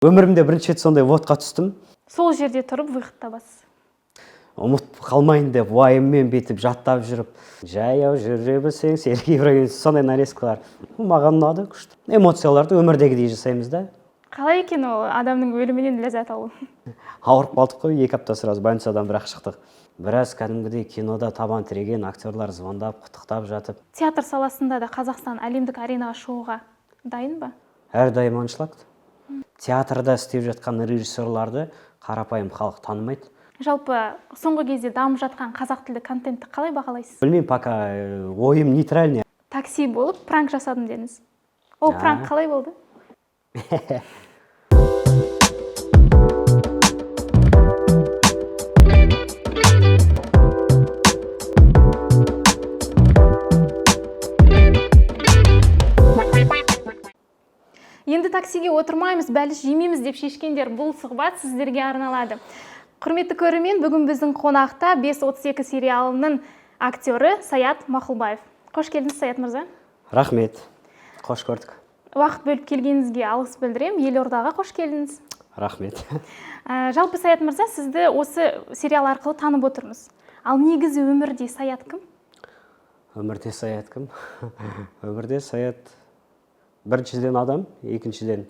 Өмірімде бірінші рет сондай отқа түстім. Сол жерде тұрып выход табасыз. Ұмытып қалмайын деп, уайыммен бетіп жаттап жүріп, жаяу жүре білсең, Сергей Ибрагимович сондай нарезкалар. Маған ұнады, күшті. Эмоцияларды өмірдегідей жасаймыз да. Қалай екен ол адамның өлімінен ләззат алу? Ауырып қалдық қой, 2 апта сразу больницадан бірақ шықтық. Біраз кәдімгідей кинода табан тіреген актерлар звондап, құттықтап жатып. Театр саласында да Қазақстан әлемдік аренаға шығуға дайын ба? Әрдайым аншлагты. Театрда істеп жатқан режиссерларды қарапайым халық танымайды. Жалпы соңғы кезде дамып жатқан қазақ тілді контентті қалай бағалайсыз? Білмеймін, пока ойым нейтральный. Такси болып пранк жасадым дедіңіз. Ол пранк қалай болды? Енді таксиге отырмаймыз, бәліш жемейміз деп шешкендер, бұл сұхбат сіздерге арналады. Құрметті көрермен, бүгін біздің қонақта 532 сериалының актері Саят Мақұлбаев. Қош келдіңіз, Саят мырза. Рахмет. Қош көрдік. Уақыт бөліп келгеніңізге алғыс білдірем. Елордаға қош келдіңіз. Рахмет. Жалпы Саят мырза, сізді осы сериал арқылы танып отырмыз. Ал негізі өмірде Саят кім? Өмірде Саят кім? Өмірде Саят біріншіден адам, екіншіден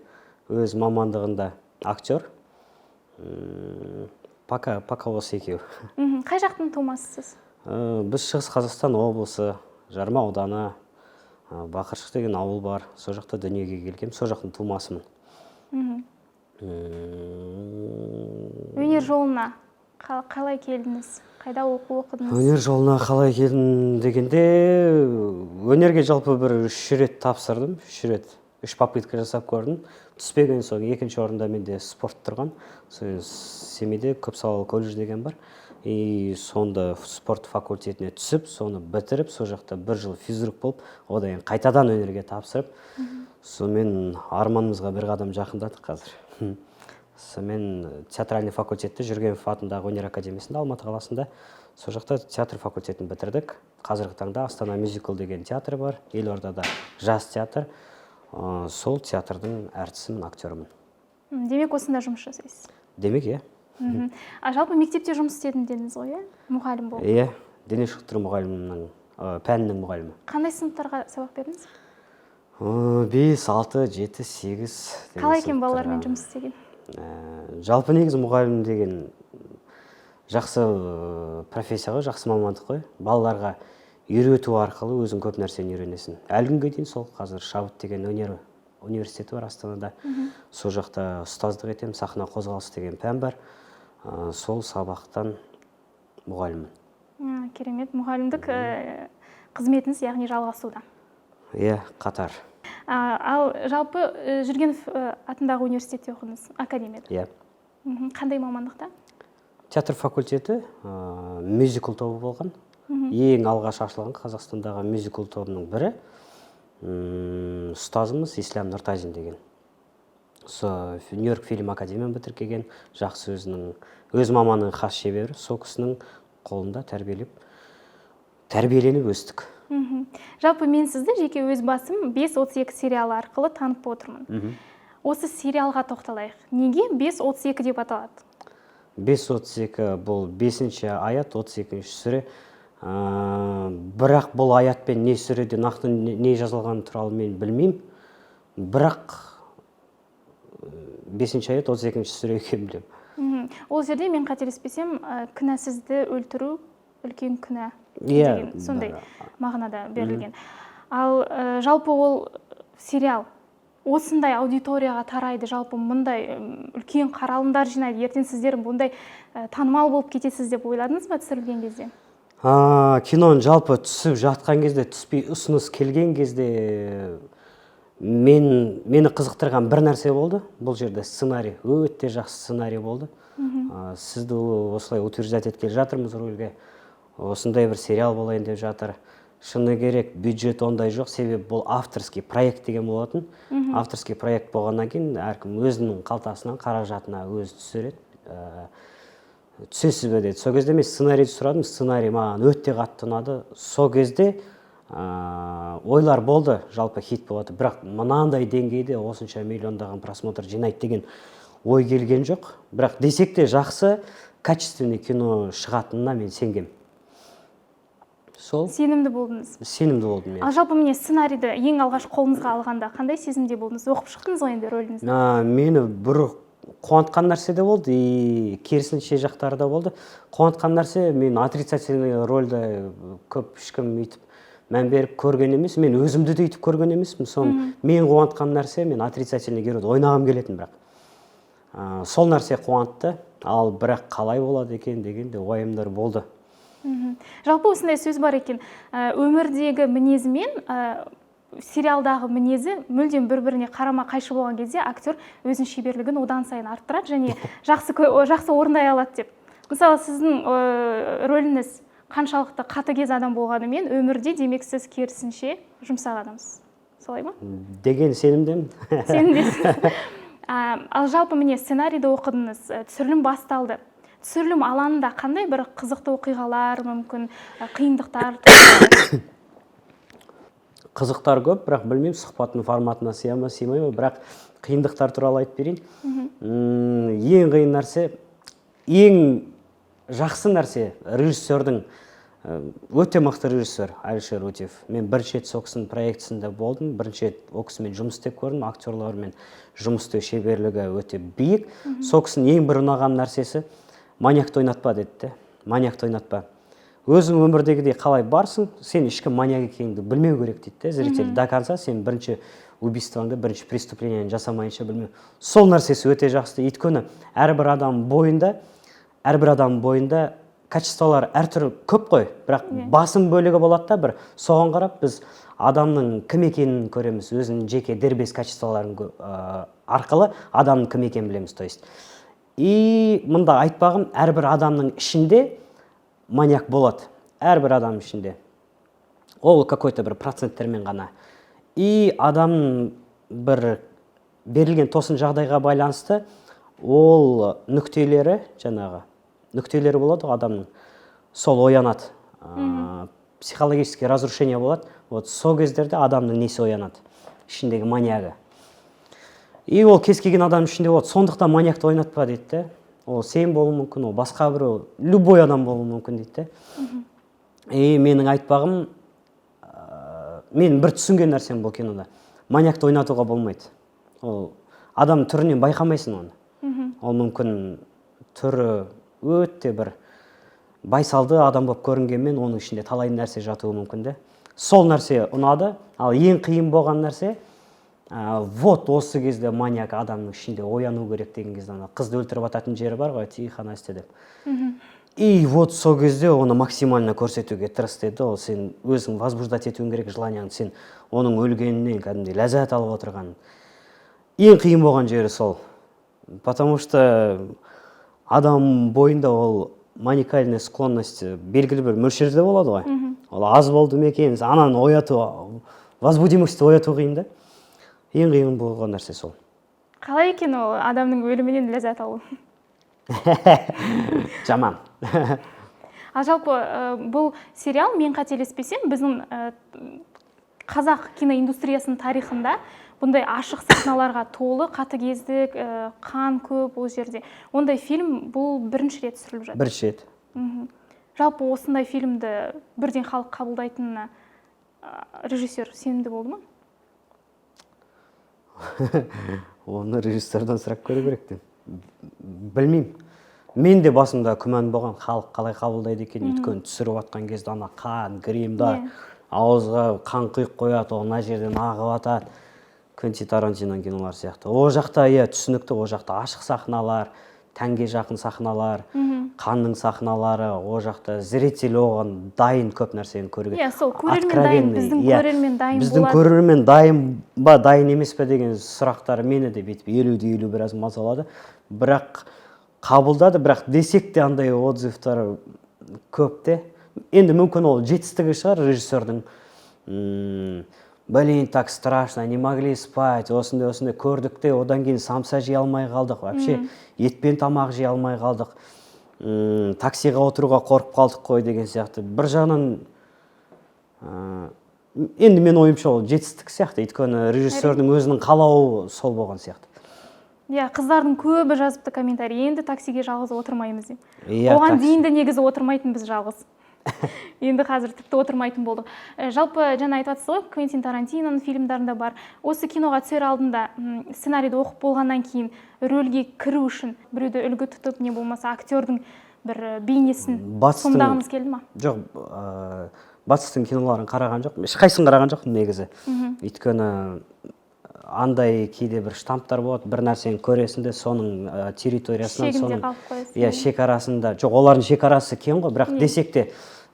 өз мамандығында актер. Пока осы екеу. Қай жақтың тумасысыз? Біз Шығыс Қазақстан облысы, Жарма ауданы, Бақыршық деген ауыл бар. Сол жақта дүниеге келгем, сол жақтың тумасымын. Өнер жолына қалай келдіңіз? Қайда оқыдыңыз? Өнер жолына қалай келдім дегенде, өнерге жалпы бір 3 рет тапсырдым. 3 попытка жасап көрдім. Түспеген соң екінші орында менде спорт тұрған. Семейде көпсалалы колледж деген бар. И сонда спорт факультетіне түсіп, соны бітіріп, сол жақта 1 жыл физрук болып, одан қайтадан өнерге тапсырып, сонымен арманымызға бір қадам жақындадық қазір. Мен театральный факультетте Жүргенов атындағы өнер академиясында, Алматы қаласында, сол жақта театр факультетін бітірдік. Қазіргі таңда Астана мюзикл деген театр бар, Елордада жас театр. Сол театрдың әртісімін, актерімін. Демек, осында жұмыс жасайсыз? Демек, Жалпы мектепте жұмыс істедім дедіңіз ғой, мұғалім болып? Дене шынықтыру мұғалімінің, пәнінің мұғалімі. Қандай сыныптарға сабақ бердіңіз? 5, 6, 7, 8. Қалай екен балалармен жұмыс істеген? Жалпы негізі мұғалім деген жақсы профессияға, жақсы мамандық қой. Балаларға үйрету арқылы өзің көп нәрсені үйренесің. Әлі күнге дейін сол қазір Шабыт деген өнер университеті бар Астанада. Сол жақта ұстаздық етем, сахна қозғалысы деген пән бар. Сол сабақтан мұғаліммін. Керемет, мұғалімдік қызметіңіз, яғни жалғасуда. Қатар. Ал жалпы Жүргенов атындағы университетте оқыдыңыз, академияда? Қандай мамандықта? Театр факультеті мюзикл тобы болған. Ең алғаш ашылған Қазақстандағы мюзикл тобының бірі. Ұстазымыз Ислам Нұртазин деген. Нью-Йорк фильм академияны бітірген, жақсы өз маманның хас шебері, сол кісінің қолында тәрбиеленіп өстік. Жалпы мен сізді жеке өз басым 532 сериалы арқылы танып отырмын. Осы сериалға тоқталайық. Неге 532 деп аталады? 532 бұл 5-ші аят, 32-ші сүре. Бірақ бұл аятпен не сүреде нақты не жазылған туралы мен білмеймін. Бірақ 5-ші аят, 32-ші сүре екенін білемін. Ол жерде мен қателеспесем, күнәсізді өлтіру үлкен күнә деген сондай мағынада берілген. Ал жалпы ол сериал осындай аудиторияға тарайды, жалпы мұндай үлкен қаралымдар жинайды, ертең сіздер бұндай танымал болып кетесіз деп ойладыңыз ба түсірілген кезде? Киноны жалпы түсіп жатқан кезде, түспей ұсыныс келген кезде мені қызықтырған бір нәрсе болды. Бұл жерде сценарий, өте жақсы сценарий болды. Сізді осылай утверждать еткелі жатырмыз рөлге. Осындай бір сериал болайын деп жатыр. Шыны керек, бюджет ондай жоқ, себебі бұл авторский проект деген болатын. Авторский проект болғаннан кейін әркім өзінің қалтасынан, қаражатына өзі түсіреді. Түсесіз бе деді. Сол кезде мен сценарийді сұрадым, сценарий маған өте қатты ұнады. Сол кезде ойлар болды, жалпы хит болады. Бірақ мынандай деңгейде осынша миллиондаған просмотр жинайды деген ой келген жоқ. Бірақ десек те жақсы, качественный кино шығатынына мен сенгем. Сол. Сенімді болдыңыз. Сенімді болдым мен. Ал жалпы міне сценарийді ең алғаш қолыңызға алғанда қандай сезімде болдыңыз? Оқып шықтыңыз ғой енді рөліңізді. Мені бір қуантқан нәрсе де болды, и керісінше жақтары да болды. Қуантқан нәрсе, мен отрицательный рөлді көп ешкім өйтіп мән беріп көрген емес, мен өзімді де өйтіп көрген емеспін. Соны мен қуантқан нәрсе, мен отрицательный геройды ойнағым келетін, бірақ сол нәрсе қуантты. Ал бірақ қалай болады екен деген де ойымдар болды. Жалпы осындай сөз бар екен, өмірдегі мінезі мен сериалдағы мінезі мүлдем бір-біріне қарама қайшы болған кезде актер өзінің шеберлігін одан сайын арттырады және жақсы орындай алады деп. Мысалы, сіздің рөліңіз қаншалықты қатыгез адам болғанымен, өмірде демек сіз керісінше жұмсақ адамсыз. Солай ма? Деген сенімдемін. Сенімдесіз. Ал жалпы міне сценарийді оқыдыңыз, түсірілім басталды. Түсірілім алаңында қандай бір қызықты оқиғалар, мүмкін қиындықтар? Қызықтар көп, бірақ білмеймін, сұхбаттың форматына сыя ма, сыймай ма, бірақ қиындықтар туралы айтып берейін. Ең қиын нәрсе, ең жақсы нәрсе режиссердің, өте мықты режиссер Әлішер Өтев. Мен бірінші рет сол кісінің проектісінде болдым, бірінші рет ол кісімен жұмыс істеп көрдім, актерлармен жұмыс істеу шеберлігі өте биік. Сол кісінің ең бір ұнаған нәрсесі маньякты ойнатпа деді. Маньякты ойнатпа. Өзің өмірдегідей қалай барсың, сен ешкім маньяк екеніңді білмеу керек дейді. Зритель до конца сен бірінші убийствоңды, бірінші преступлениені жасамайынша білмеу. Сол нәрсесі өте жақсы. Өйткені әрбір адам бойында качестволар әртүрлі көп қой, бірақ басым бөлігі болады да, бір соған қарап біз адамның кім екенін көреміз, өзінің жеке дербес качестволарын арқылы адамның кім екенін білеміз. То есть и мында айтпағым, әрбір адамның ішінде маньяк болады. Әрбір адам ішінде. Ол какой-то бір проценттермен ғана. И адамның бір берілген тосын жағдайға байланысты ол нүктелері болады адамның. Сол оянады. Психологический разрушение болады. Вот сол кездерде адамның несі оянады. Ішіндегі маньягі. И ол кез келген адам ішінде болады. Сондықтан маньякты ойнатпа дейді. Ол сен болуы мүмкін, ол басқа бір, любой адам болуы мүмкін дейді. И менің айтпағым, мен бір түсінген нәрсем бұл кинода. Маньякты ойнатуға болмайды. Ол адам түрінен байқамайсың оны. Ол мүмкін түрі өте бір байсалды адам болып көрінгенмен, оның ішінде талай нәрсе жатуы мүмкін де. Сол нәрсе ұнады. Ал ең қиын болған нәрсе, вот осы кезде маньяк адамның ішінде ояну керек деген кезде, қызды өлтіріп ататын жері бар ғой, тихо Настя деп. И вот сол кезде оны максимально көрсетуге тырыс деді. Ол сен өзің возбуждать етуің керек желанияңды, сен оның өлгенінен кәдімгідей ләззат алып отырған. Ең қиын болған жері сол. Потому что адам бойында ол маникальная склонность белгілі бір мөлшерде болады ғой. Ол аз болды ма екен, ананы ояту, возбудимостьті ояту қиын да. Ең қиын болған нәрсе сол. Қалай екен ол адамның өлімінен ләззат алу? Жаман. Ал жалпы бұл сериал, мен қателеспесем, біздің қазақ киноиндустриясының тарихында бұндай ашық сахналарға толы, қатыгездік, қан көп ол жерде. Ондай фильм бұл бірінші рет түсіріліп жатыр. Бірінші рет. Жалпы осындай фильмді бірден халық қабылдайтынына режиссер сенімді болды ма? Оны режиссерден сұрап көру керек. Білмеймін. Мен де басымда күмән болған, халық қалай қабылдайды екен, өйткені түсіріп атқан кезде ана қан, гримдар, ауызға қан құйып қояды, ол мына жерден ағып атады. Квентин Тарантиноның кинолары сияқты. О жақта түсінікті, о жақта ашық сахналар, тәнге жақын сахналар, қанның сахналары, о жақта зритель оған дайын көп нәрсені көруге. Сол көрермен дайын, біздің көрермен дайын болады. Біздің көрермен дайын ба, дайын емес пе деген сұрақтар мені де бетіп 50-50 біраз мазалады. Бірақ қабылдады, бірақ десек те андай отзывтар көп те. Енді мүмкін ол жетістігі шығар режиссердің. Блин, так страшно, не могли спать, осындай көрдік те, одан кейін самса жей алмай қалдық, вообще етпен тамақ жей алмай қалдық, таксиға отыруға қорқып қалдық қой деген сияқты. Бір жағынан, енді мен ойымша ол жетістік сияқты, өйткені режиссердің өзінің қалауы сол болған сияқты. Иә, қыздардың көбі жазыпты комментарий, енді таксиге жалғыз отырмаймыз деп. Иә, Оған такси. дейін де негізі отырмайтынбыз жалғыз. Енді қазір тіпті отырмайтын болдық. Жалпы жаңа айтып жатсыз ғой, Квентин Тарантиноның фильмдарында бар. Осы киноға түсер алдында сценарийді оқып болғаннан кейін рөлге кіру үшін біреуді үлгі тұтып, не болмаса актердің бір бейнесін сомдағыңыз келді ма? Жоқ, батыстың киноларын қараған жоқ. Ешқайсысын қараған жоқпын негізі. Өйткені андай кейде бір штамптар болады, бір нәрсені көресің де соның территориясынан, шегінде қалып қоясың. Иә, шекарасында. Жоқ, олардың шекарасы кең ғой, бірақ десек те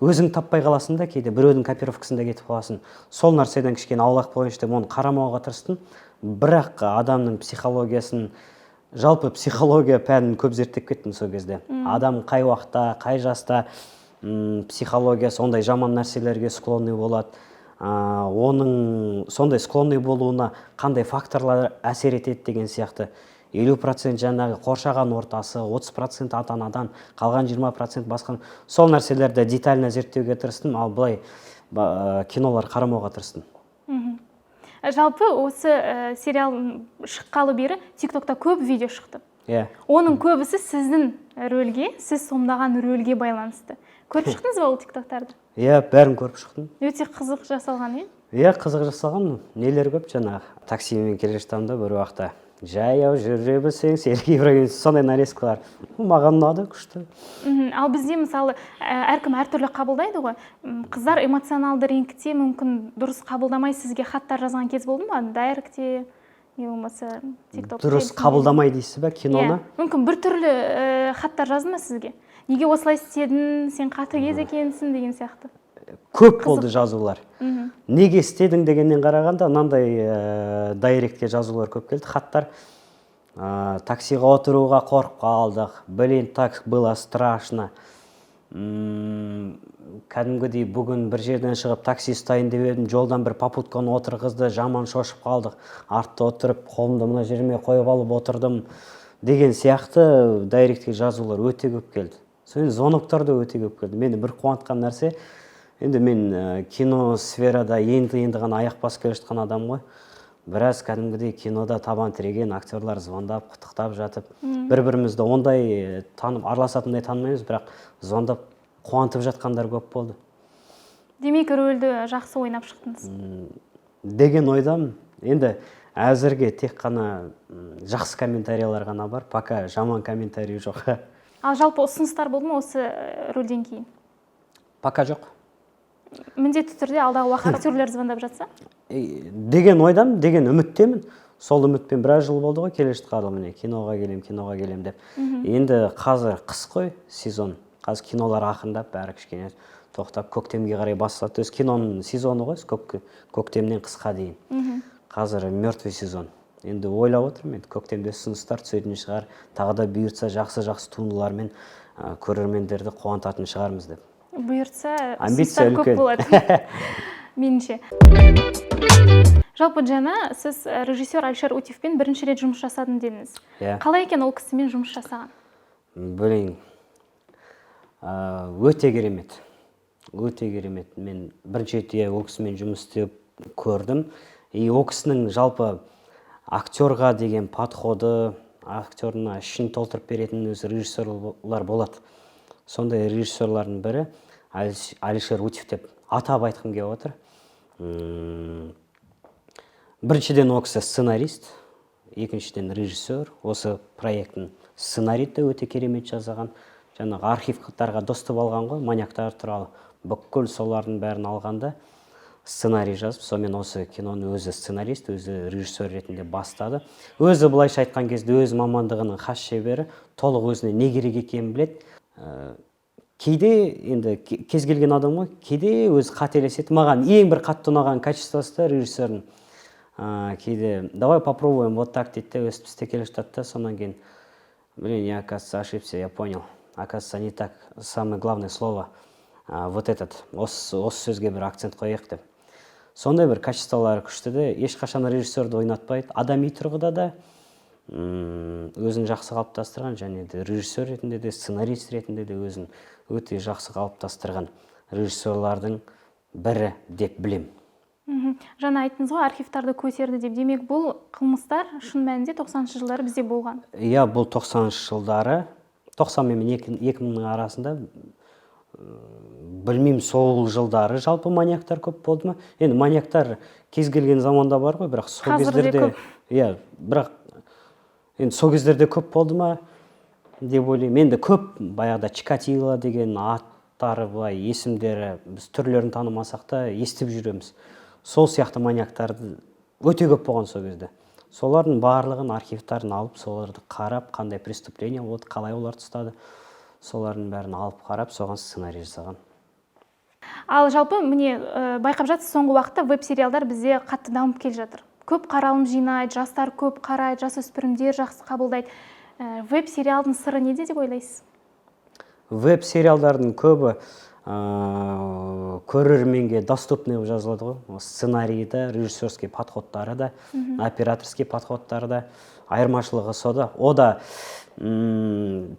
өзің таппай қаласың да, кейде біреудің копировкасында кетіп қаласың. Сол нәрседен кішкене аулақ болайыншы деп оны қарамауға тырыстым. Бірақ адамның психологиясын, жалпы психология пәнін көп зерттеп кеттім сол кезде. Адам қай уақытта, қай жаста психологиясы ондай жаман нәрселерге склонный болады. Оның сондай склонный болуына қандай факторлар әсер етеді деген сияқты. 50% жаңағы қоршаған ортасы, 30% ата-анадан, қалған 20% басқа. Сол нәрселерді детально зерттеуге тырыстым, ал былай кинолар қарамауға тырыстым. Жалпы осы сериал шыққалы бері TikTokта көп видео шықты. Иә. Оның көбісі сіздің рөлге, сіз сомдаған рөлге байланысты. Көріп шықтыңыз ба ол TikToктарды? Иә, бәрін көріп шықтым. Өте қызық жасалған, иә? Иә, қызық жасалған. Нелер көп жаңағы. Таксимен келе жатамын да бір уақытта. Жаяу жүре білсең, Сергей Ибрагимов, сондай нарезкалар. Маған ұнады, күшті. Ал бізде мысалы әркім әртүрлі қабылдайды ғой. Қыздар эмоционалды рингте мүмкін дұрыс қабылдамай сізге хаттар жазған кез болды ма? Дайректте, не болмаса TikTok. Дұрыс қабылдамай дейсіз бе киноны? Мүмкін бір түрлі хаттар жазды ма сізге? Неге осылай істедің, сен қатыгез екенсің деген сияқты. Көп болды жазулар. Неге істедің дегеннен қарағанда, мынандай дайректке жазулар көп келді. Хаттар таксиға отыруға қорқып қалдық. Блин, так было страшно. Кәдімгідей бүгін бір жерден шығып такси ұстайын деп едім, жолдан бір попутканы отырғызды, жаман шошып қалдық. Артта отырып, қолымды мына жеріме қойып алып отырдым деген сияқты дайректке жазулар өте көп келді. Соның звоноктар да өте көп келді. Мені бір қуантқан нәрсе, енді мен кино сферада енді ғана аяқ басып келе жатқан адам ғой. Біраз кәдімгідей кинода табан тіреген актерлар звондап, құттықтап жатып, бір-бірімізді ондай араласатындай танымаймыз, бірақ звондап қуантып жатқандар көп болды. Демек, рөлді жақсы ойнап шықтыңыз. Деген ойдамын. Енді әзірге тек қана жақсы комментариялар ғана бар, пока жаман комментарий жоқ. Ал жалпы ұсыныстар болды ма осы рөлден кейін? Пока жоқ. Міндетті түрде алдағы уақытта актерлер звондап жатса? Деген ойдамын, деген үміттемін. Сол үмітпен біраз жыл болды ғой, келе жатқалы міне киноға келем деп. Енді қазір қыс қой, сезон. Қазір кинолар ақырындап, бәрі кішкене тоқтап, көктемге қарай басталады. Өз киноның сезоны ғой, көктемнен қысқа дейін. Қазір мертвый сезон. Енді ойлап отырмын, енді көктемде ұсыныстар түсетін шығар, тағы да бұйыртса жақсы туындылармен көрермендерді қуантатын шығармыз деп. Бұйыртса ұсыныстар көп болады. Меніңше. Жалпы жаңа сіз режиссер Алишер Утевпен бірінші рет жұмыс жасадым дедіңіз. Қалай екен ол кісімен жұмыс жасаған? Блин, өте керемет. Өте керемет. Мен бірінші рет ол кісімен жұмыс істеп көрдім. И ол кісінің жалпы актерға деген подходы, актерына ішін толтырып беретін өзі режиссерлар болады. Сондай режиссерлардың бірі Алишер Утев деп атап айтқым келіп отыр. Біріншіден ол кісі сценарист, екіншіден режиссер. Осы проекттің сценарийді өте керемет жазған. Жаңағы архивтарға доступ алған ғой, маньяктар туралы. Бүкіл солардың бәрін алғанда сценарий жазып, сонымен осы киноны өзі сценарист, өзі режиссер ретінде бастады. Өзі былайша айтқан кезде өз мамандығының хас шебері, толық өзіне не керек екенін біледі. Кейде енді кез келген адам ғой, кейде өзі қателеседі. Маған ең бір қатты ұнаған качествосы режиссердің. Кейде давай попробуем вот так дейді, өстіп істеп келе жатады да, сонан кейін блин, я, оказывается, ошибся, я понял. Оказывается, не так. Самое главное слово вот этот. Осы сөзге бір акцент қояйық деп. Сондай бір качестволары күшті де, ешқашан режиссерді ойнатпайды. Адами тұрғыда да өзін жақсы қалыптастырған, және де режиссер ретінде де, сценарист ретінде де өзін өте жақсы қалыптастырған режиссерлардың бірі деп білем. Жаңа айттыңыз ғой, архивтарды көтерді деп. Демек, бұл қылмыстар шын мәнінде 90-шы жылдары бізде болған. Иә, бұл 90-шы жылдары, 90 мен 2000 арасында, білмеймін, сол жылдары жалпы маньяктар көп болды ма? Енді маньяктар кез келген заманда бар ғой, бірақ сол кездерде, иә, бірақ енді сол кездерде көп болды ма деп ойлаймын. Енді көп баяғыда Чикатило деген аттары, былай есімдері біз түрлерін танымасақ та естіп жүреміз. Сол сияқты маньяктарды өте көп болған сол кезде. Солардың барлығын архивтарын алып, соларды қарап, қандай преступление болды, қалай оларды ұстады, солардың бәрін алып қарап, соған сценарий жасаған. Ал жалпы міне байқап жатсыз, соңғы уақытта веб-сериалдар бізде қатты дамып келе жатыр. Көп қаралым жинайды, жастар көп қарайды, жасөспірімдер жақсы қабылдайды. Веб-сериалдың сыры неде деп ойлайсыз? Веб-сериалдардың көбі көрерменге доступный жазылады ғой. Сценарийі да, режиссерский подходтары да, операторский подходтары да, айырмашылығы сода. О да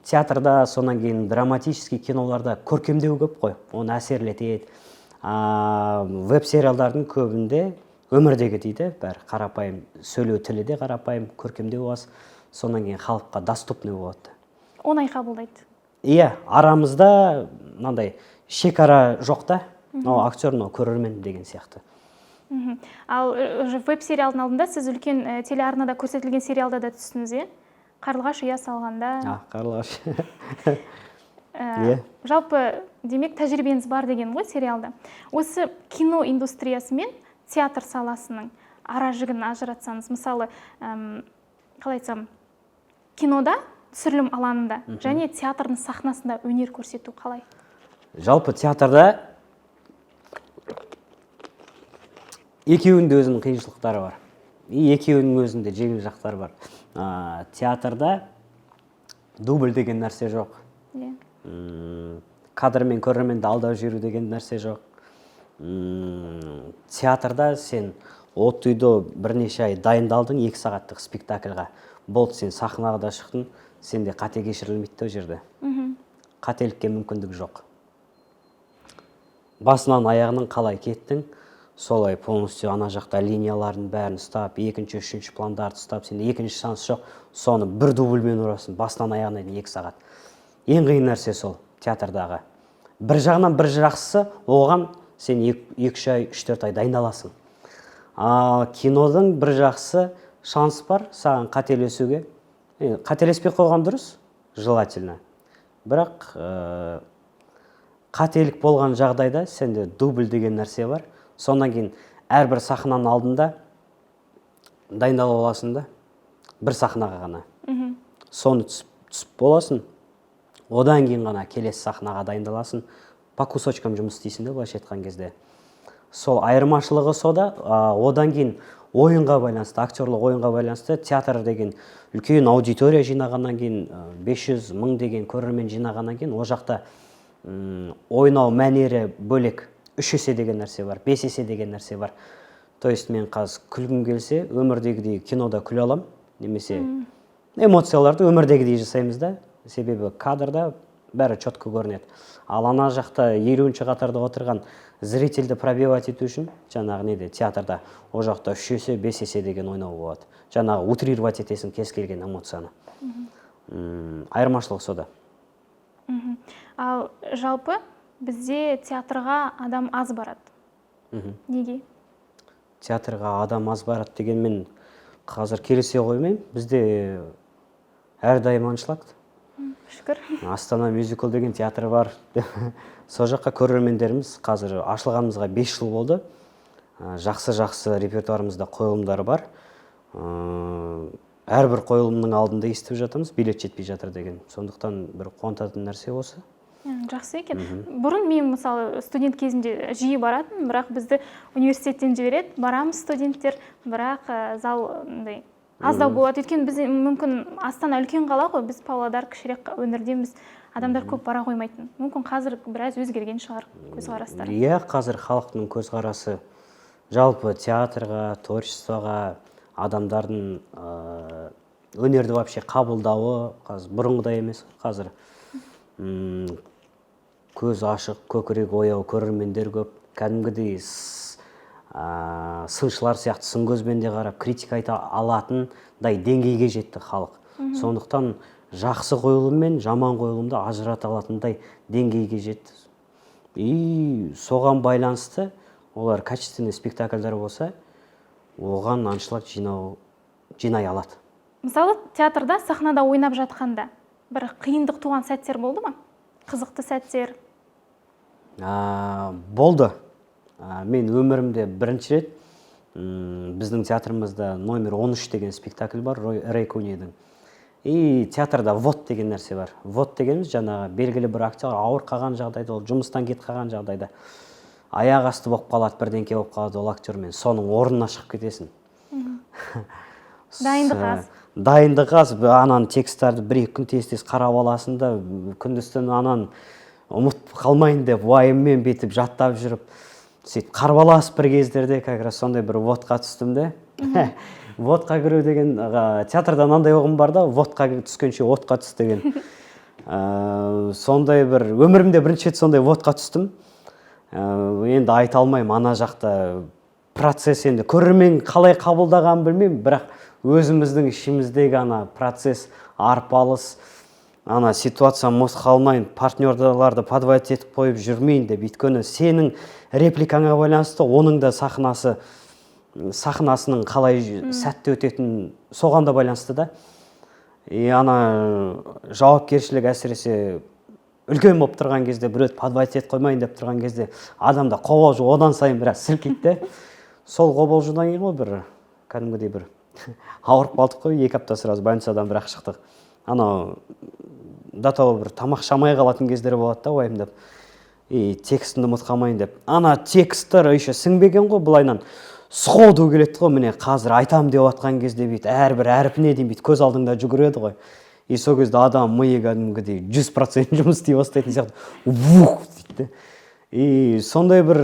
театрда, сонан кейін драматический киноларда көркемдеу көп қой, оны әсерлетеді. Веб-сериалдардың көбінде өмірдегі дейді, бәрі қарапайым, сөйлеу тілі де қарапайым, көркемдеу аз, сонан кейін халыққа доступный болады. Оңай қабылдайды. Иә, арамызда мынандай шекара жоқ та, актер, көрермен деген сияқты. Ал веб-сериалдың алдында сіз үлкен телеарнада көрсетілген сериалда да түстіңіз, е? Қарлығаш ұя салғанда. Қарлығаш. Жалпы, демек, тәжірибеңіз бар деген ғой сериалда. Осы кино индустриясы мен театр саласының ара жігін ажыратсаңыз, мысалы, қалай айтсам, кинода, түсірілім алаңында және театрдың сахнасында өнер көрсету қалай? Жалпы театрда екеуінде өзінің қиыншылықтары бар. Екеуінің өзінде жеңіл жақтары бар. Театрда дубль деген нәрсе жоқ. Кадр мен көрерменді алдап жүру деген нәрсе жоқ. Театрда сен от үйді бірнеше ай дайындалдың 2 сағаттық спектакльға. Болды, сен сахнаға да шықтың, сенде қате кешірілмейді о жерде. Қателікке мүмкіндік жоқ. Басынан аяғының қалай кеттің, солай полностью ана жақта линияларын бәрін ұстап, екінші, үшінші пландарды ұстап, сенде екінші шанс жоқ, соны бір дубльмен ұрасың, басынан аяғына 2 сағат. Ең қиын нәрсе сол театрдағы. Бір жағынан бір жақсысы, оған сен 2-3 ай, 3-4 ай дайындаласың. Кинодың бір жақсы шанс бар саған қателесуге. Қателеспей қойған дұрыс, желательно. Бірақ қателік болған жағдайда сенде дубль деген нәрсе бар. Сонан кейін әрбір сахнаның алдында дайындалып аласың да, бір сахнаға ғана. Соны түсіп боласың. Одан кейін ғана келесі сахнаға дайындаласың. По кусочкам жұмыс істейсің де, былайша айтқан кезде. Сол айырмашылығы сода, одан кейін ойынға байланысты, актерлық ойынға байланысты, театр деген үлкен аудитория жинағаннан кейін, 500 мың деген көрермен жинағаннан кейін, о жақта ойнау мәнері бөлек. 3 есе деген нәрсе бар, 5 есе деген нәрсе бар. То есть мен қазір күлгім келсе, өмірдегідей кинода күле алам, немесе эмоцияларды өмірдегідей жасаймыз да, себебі кадрда бәрі четко көрінеді. Ал ана жақта 50-ші қатарда отырған зрительді пробивать ету үшін, жаңағы неде, театрда, о жақта 3 есе, 5 есе деген ойнау болады. Жаңағы утрировать етесің кез келген эмоцияны. Айырмашылық сода. Ал жалпы бізде театрға адам аз барады. Неге? Театрға адам аз барады деген мен қазір келісе қоймаймын. Бізде әрдайым аншлаг. Шүкір. Астана мюзикл деген театр бар. Сол жаққа көрермендеріміз қазір ашылғанымызға 5 жыл болды. Жақсы репертуарымызда қойылымдар бар. Әрбір қойылымның алдында естіп жатырмыз, билет жетпей жатыр деген. Сондықтан бір қуантатын нәрсе осы. Жақсы екен. Бұрын мен мысалы студент кезінде жиі баратын, бірақ бізді университеттен жібереді, барамыз студенттер, бірақ зал аздау болады. Өйткені біз мүмкін Астана үлкен қала ғой, біз Павлодар кішірек өңірдеміз, адамдар көп бара қоймайтын. Мүмкін қазір біраз өзгерген шығар көзқарастар. Иә, қазір халықтың көзқарасы жалпы театрға, творчествоға, адамдардың өнерді вообще қабылдауы қазір бұрынғыдай емес. Қазір көз ашық, көкірек ояу көрермендер көп. Кәдімгідей сыншылар сияқты сын көзбен де қарап критика айта алатындай деңгейге жетті халық. Сондықтан жақсы қойылым мен жаман қойылымды ажырата алатындай деңгейге жетті. И соған байланысты олар качественный спектакльдер болса, оған аншлаг жинай алады. Мысалы, театрда сахнада ойнап жатқанда бір қиындық туған сәттер болды ма? Қызықты сәттер? Болды. Мен өмірімде бірінші рет біздің театрымызда номер 13 деген спектакль бар, Рэй Кунидің. И театрда вод деген нәрсе бар. Вод дегеніміз жаңағы белгілі бір актер ауыр қалған жағдайда, ол жұмыстан кетіп қалған жағдайда аяқ асты болып қалады, бірдеңке болып қалады ол актермен, соның орнына шығып кетесің. Дайындық аз. Дайындық аз, анан текстарды 1-2 күн тез қарап аласың да, күндіз-түн анан ұмытып қалмайын деп уайыммен бетіп жаттап жүріп, сөйтіп қарбаласып бір кездерде как раз сондай бір водқа түстім де. Водқа кіру деген театрда мынандай ұғым бар да, водқа түскенше отқа түс деген. Сондай бір өмірімде бірінші рет сондай водқа түстім. Енді айта алмаймын, ана жақта процесс енді көрермен қалай қабылдағанын білмеймін, бірақ өзіміздің ішіміздегі ана процесс арпалыс, ана ситуация мос қалмайын, партнерларды подводить етіп қойып жүрмейін деп, өйткені сенің репликаңа байланысты оның да сахнасының қалай сәтті өтетін соған да байланысты да. И ана жауапкершілік әсіресе үлкен болып тұрған кезде, біреуді подводить етіп қоймайын деп тұрған кезде адамда қобалжу одан сайын біраз сілкейді. Сол қобалжудан кейін ғой бір кәдімгідей бір ауырып қалдық қой, 2 апта сразу больницадан бірақ шықтық. Анау до того бір тамақ шамай қалатын кездері болады да, уайымдап. И текстімді ұмытып қалмайын деп. Ана текстер еще сіңбеген ғой, былайнан сходу келеді ғой, міне қазір айтам деп жатқан кезде бейт әрбір әрпіне дейін бейт көз алдыңда жүгіреді ғой. И сол кезде адам миы кәдімгідей 100% жұмыс істей бастайтын сияқты. Вух дейді. И сондай бір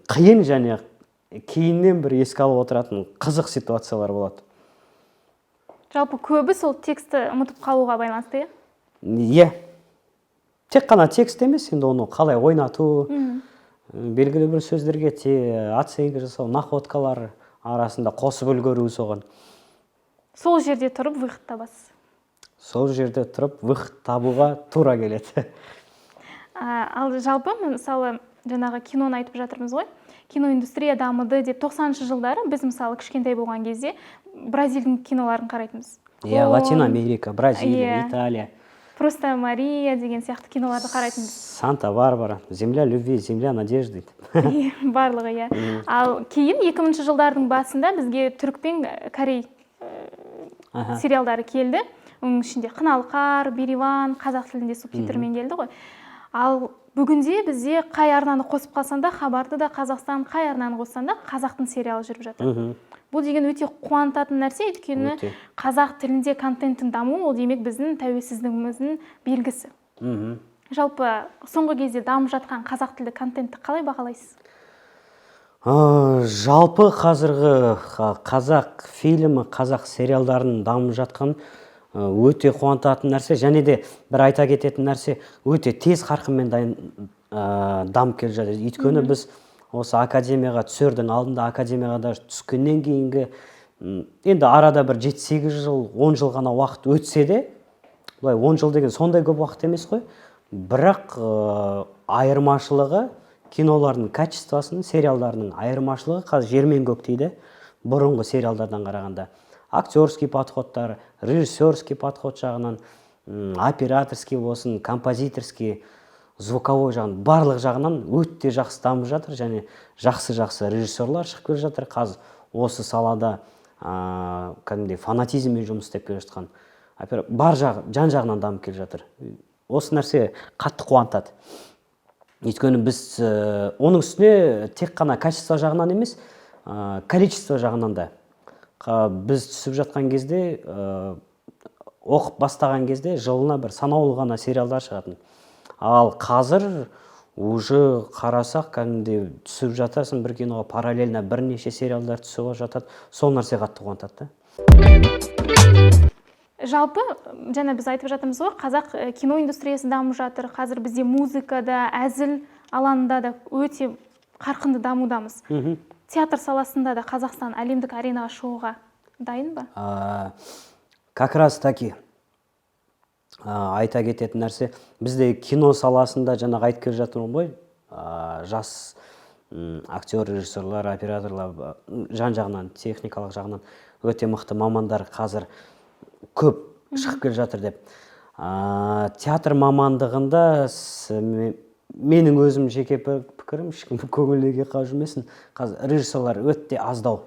қиын және кейіннен бір еске алып отыратын қызық ситуациялар болады. Жалпы көбі сол тексті ұмытып қалуға байланысты, Е. Тек қана текст емес, енді оны қалай ойнату, белгілі бір сөздерге оценка жасау, находкалар арасында қосып үлгеру соған. Сол жерде тұрып выход табасыз. Сол жерде тұрып выход табуға тура келеді. Ал жалпы, мысалы, жаңағы киноны айтып жатырмыз ғой. Киноиндустрия дамыды деп 90-шы жылдары біз мысалы кішкентай болған кезде Бразилдің киноларын қарайтынбыз. Латин Америка, Бразилия, Италия. Просто Мария деген сияқты киноларды қарайтынбыз. Санта-Барбара, Земля любви, Земля надежды. Барлығы, иә. Ал кейін 2000-ші жылдардың басында бізге түрік пен корей сериалдары келді. Оның ішінде Қыналы қар, Бериван, қазақ тілінде субтитрмен келді ғой. Ал бүгінде бізде қай арнаны қосып қалсаң да, хабарды да Қазақстан, қай арнаны қоссаң да қазақтың сериалы жүріп жатыр. Бұл деген өте қуантатын нәрсе, өйткені қазақ тілінде контенттің дамуы, ол демек біздің тәуелсіздігіміздің белгісі. Жалпы соңғы кезде дамып жатқан қазақ тілді контентті қалай бағалайсыз? Жалпы қазіргі қазақ фильмі, қазақ сериалдарын дамып жатқан өте қуантатын нәрсе, және де бір айта кететін нәрсе, өте тез қарқынмен дамып келе жатыр. Өйткені біз осы академияға түсердің алдында, академияға да түскеннен кейінгі, енді арада бір 7-8 жыл, 10 жыл ғана уақыт өтсе де, бұлай 10 жыл деген сондай көп уақыт емес қой, бірақ айырмашылығы, кинолардың качествосының, сериалдарының айырмашылығы қазір жер мен көк дейді, бұрынғы сериалдардан қарағанда. Актерский подходтар, режиссерский подход жағынан, операторский болсын, композиторский, звуковой жағынан, барлық жағынан өте жақсы дамып жатыр, және жақсы режиссерлар шығып келе жатыр. Қазір осы салада кәдімгідей фанатизммен жұмыс істеп келе жатқан бар жан жағынан дамып келе жатыр. Осы нәрсе қатты қуантады. Өйткені біз оның үстіне тек қана качество жағынан емес, количество жағынан да. Біз түсіп жатқан кезде, оқып бастаған кезде жылына бір санаулы ғана сериалдар шығатын. Ал қазір уже қарасақ, кәдімгідей түсіп жатасың бір киноға параллельно бірнеше сериалдар түсіп жатады. Сол нәрсе қатты қуантады. Жалпы, жаңа біз айтып жатырмыз ғой, қазақ кино индустриясы дамып жатыр. Қазір бізде музыкада, әзіл алаңында да өте қарқынды дамудамыз. театр саласында да Қазақстан әлемдік аренаға шығуға дайын ба? Как раз таки айта кететін нәрсе, бізде кино саласында жаңағы айтып келе жатырмын ғой, жас актер, режиссерлар, операторлар жан-жағынан, техникалық жағынан өте мықты мамандар қазір көп шығып келе жатыр деп. Театр мамандығында менің өзім жеке пікірім, ешкім көңілге қалып жүрмесін, қазір режиссерлар өте аздау.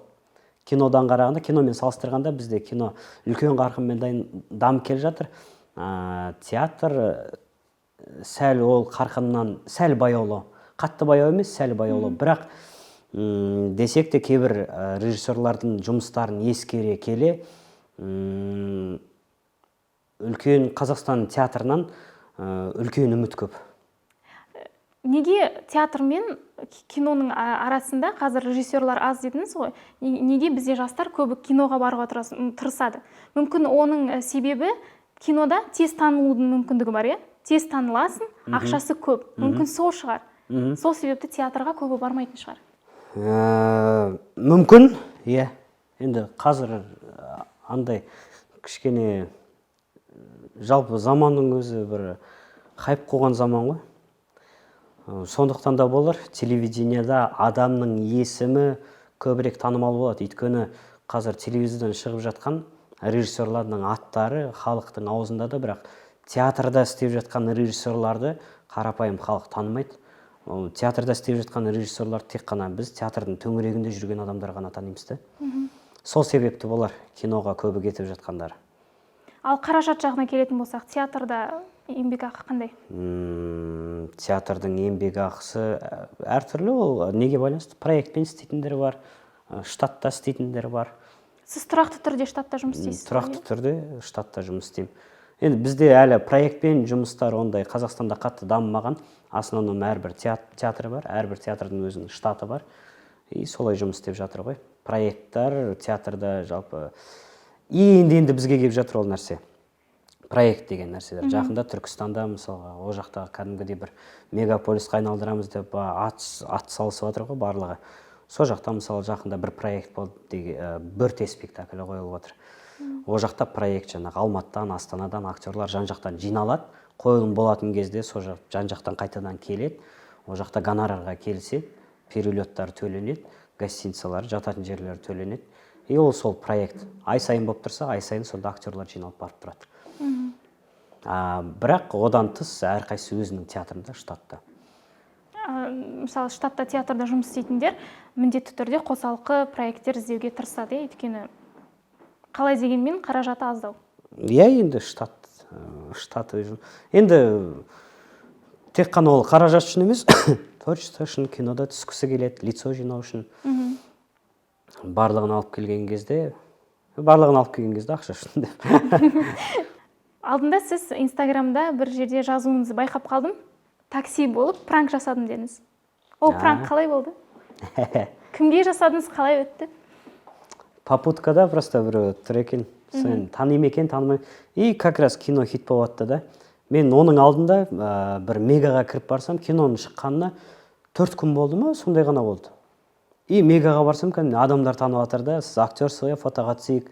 Кинодан қарағанда, киномен салыстырғанда бізде кино үлкен қарқынмен дамып келе жатыр. Театр сәл ол қарқыннан сәл баяулау, қатты баяу емес, сәл баяулау. Бірақ десек те кейбір режиссерлардың жұмыстарын ескере келе, үлкен Қазақстан театрынан үлкен үміт көп. Неге театр мен киноның арасында қазір режиссерлар аз дедіңіз ғой? Неге бізде жастар көбі киноға баруға тырысады? Мүмкін оның себебі кинода тез танылудың мүмкіндігі бар, тез таныласың, ақшасы көп. Мүмкін сол шығар. Сол себепті театрға көбі бармайтын шығар. Мүмкін, иә. Енді қазір андай кішкене жалпы заманның өзі бір хайп қойған заман ғой. Сондықтан да болар, телевидениеда адамның есімі көбірек танымал болады. Өйткені қазір телевизордан шығып жатқан режиссерлардың аттары халықтың аузында да, бірақ театрда істеп жатқан режиссерларды қарапайым халық танымайды. Театрда істеп жатқан режиссерлар тек қана біз театрдың төңірегінде жүрген адамдар ғана танимыз да. Сол себепті болар киноға көбі кетіп жатқандар. Ал қаражат жағына келетін болсақ, театрда еңбекақы қандай? Театрдың еңбекақысы әртүрлі, ол неге байланысты? Проектпен істейтіндер бар, штатта істейтіндер бар. Сіз тұрақты түрде штатта жұмыс істейсіз? Тұрақты түрде штатта жұмыс істеймін. Енді бізде әлі проектпен жұмыстар ондай Қазақстанда қатты дамымаған. Основном әрбір театры бар, әрбір театрдың өзінің штаты бар. И солай жұмыс істеп жатыр ғой. Проекттар театрда жалпы енді бізге келіп жатыр ол нәрсе. Проект деген нәрселер. Жақында Түркістанда мысалға, ол жақтағы кәдімгідей бір мегаполисқа айналдырамыз деп ат салысып жатыр ғой барлығы. Сол жақта мысалы жақында бір проект болды, Бөрте спектаклі қойылып отыр. Ол жақта проект жаңағы Алматыдан, Астанадан актерлар жан-жақтан жиналады. Қойылым болатын кезде сол жан-жақтан қайтадан келеді. Ол жақта гонорарға келіседі, перелеттар төленеді, гостиницалар, жататын жерлер төленеді. И ол сол проект. Ай сайын болып тұрса, ай сайын сонда актерлар жиналып барып тұрады. Бірақ одан тыс әрқайсысы өзінің театрында, штатта. Мысалы, штатта театрда жұмыс істейтіндер міндетті түрде қосалқы проекттер іздеуге тырысады, өйткені қалай дегенмен қаражаты аздау. Иә, енді штат енді тек қана ол қаражат үшін емес, творчество үшін, кинода түскісі келеді, лицо жинау үшін. Барлығын алып келген кезде ақша үшін деп. Алдында сіз Инстаграмда бір жерде жазуыңызды байқап қалдым. Такси болып пранк жасадым дедіңіз. Ол пранк қалай болды? Кімге жасадыңыз, қалай өтті? Попуткада просто бір тұр екен. Сен танимын екен, танымай. И как раз кино хит болатты да. Мен оның алдында бір мегаға кіріп барсам, киноның шыққанына 4 күн болды ма, сондай ғана болды. И мегаға барсам, адамдар танып жатыр да, сіз актерсыз, фотоға түсейік.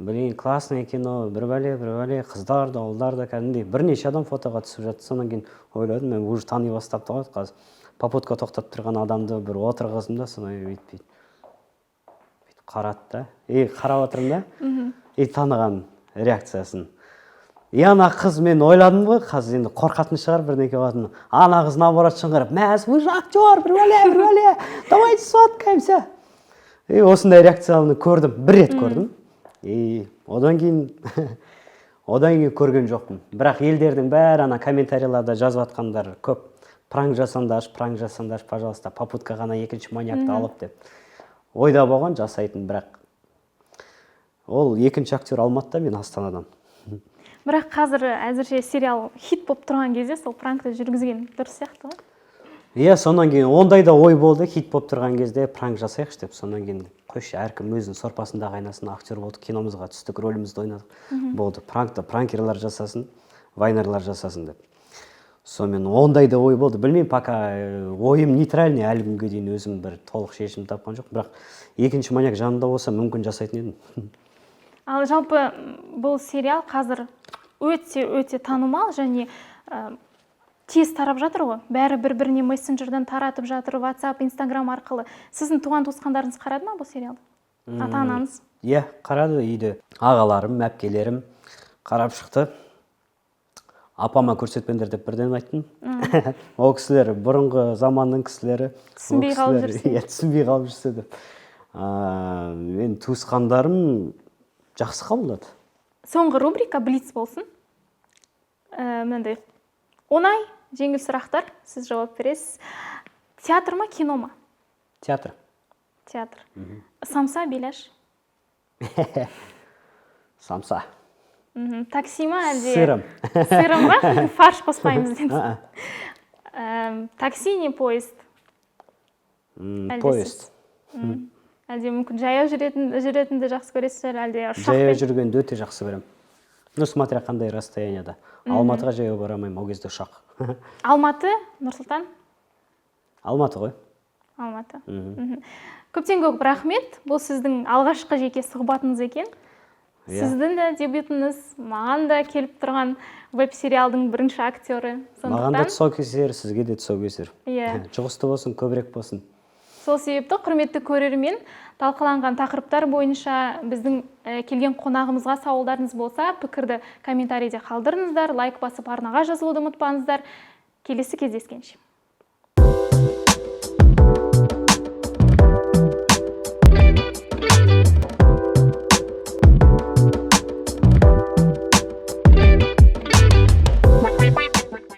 Блин, классное кино, бір бәле, қыздар да, ұлдар да, кәдімгідей бірнеше адам фотоға түсіп жатты. Сонан кейін ойладым, мен уже тани бастапты ғой. Қазір попутка тоқтап тұрған адамды бір отырғыздым да, сонан бүйтіп қарады да. Қарап отырмын да. И таныған реакциясын. И ана қыз, мен ойладым ғой, қазір енді қорқатын шығар бірдеңке болатын. Ана қыз наоборот шыңғырып, «Мәз, вы же актер, бір бәле, давайте сфоткаемся». И осындай реакцияны көрдім, бір рет көрдім. И одан кейін көрген жоқпын. Бірақ елдердің бәрі ана комментарийларда жазып жатқандар көп. Пранк жасаңдаршы, пожалуйста, попутка ғана екінші маньякты алып деп. Ойда болған жасайтын, бірақ ол екінші актер Алматыда, мен Астанадан. Бірақ қазір әзірше сериал хит болып тұрған кезде сол пранкты жүргізген дұрыс сияқты ғой? Иә, сонан кейін ондай да ой болды, хит болып тұрған кезде пранк жасайықшы деп. Сонан кейін қойшы, әркім өзінің сорпасында қайнасын, актер болды, киномызға түстік, рөлімізді ойнадық. Болды, пранкерлар жасасын, вайнерлар жасасын деп. сонымен ондай да ой болды. Білмеймін, пока ойым нейтральный, әлі күнге дейін өзім бір толық шешім тапқан жоқ. Бірақ екінші маньяк жанында болса, мүмкін жасайтын едім. Ал жалпы бұл сериал қазір өте танымал және тез тарап жатыр ғой. Бәрі бір-біріне мессенджерден таратып жатыр, WhatsApp, Instagram арқылы. Сіздің туған туысқандарыңыз қарады ма бұл сериалды? Ата-анаңыз? Иә, қарады үйде. Ағаларым, әпкелерім қарап шықты. Апама көрсетпеңдер деп бірден айттым. Ол кісілер бұрынғы заманның кісілері. Түсінбей қалып жүрсе. Иә, түсінбей қалып жүрсе деп. Мен туысқандарым жақсы қабылдады. Соңғы рубрика Блиц болсын. Мынандай оңай, жеңіл сұрақтар, сіз жауап бересіз. Театр ма, кино ма? Театр. Театр. Самса, беляш? Самса. Такси ма әлде? Сырым. Сырым ба? Фарш қоспаймыз дейміз. Такси не поезд? Поезд. Әлде мүмкін жаяу жүретінді жақсы көресіздер, әлде ұшақпен? Жаяу жүргенді өте жақсы көремін. Ну, смотря қандай расстоянияда. Алматыға жаяу бара алмаймын, ол кезде ұшақ. Алматы, Нұрсұлтан? Алматы ғой. Алматы. Көптен көп рахмет. Бұл сіздің алғашқы жеке сұхбатыңыз екен. Сіздің де дебютіңіз, маған да келіп тұрған веб-сериалдың бірінші актері. Маған да тұсаукесер, сізге де тұсаукесер. Жұғысты болсын, көбірек болсын. Сол себепті құрметті көрермен, талқыланған тақырыптар бойынша біздің келген қонағымызға сауалдарыңыз болса, пікірді комментарийде қалдырыңыздар, лайк басып арнаға жазылуды ұмытпаңыздар. Келесі кездескенше.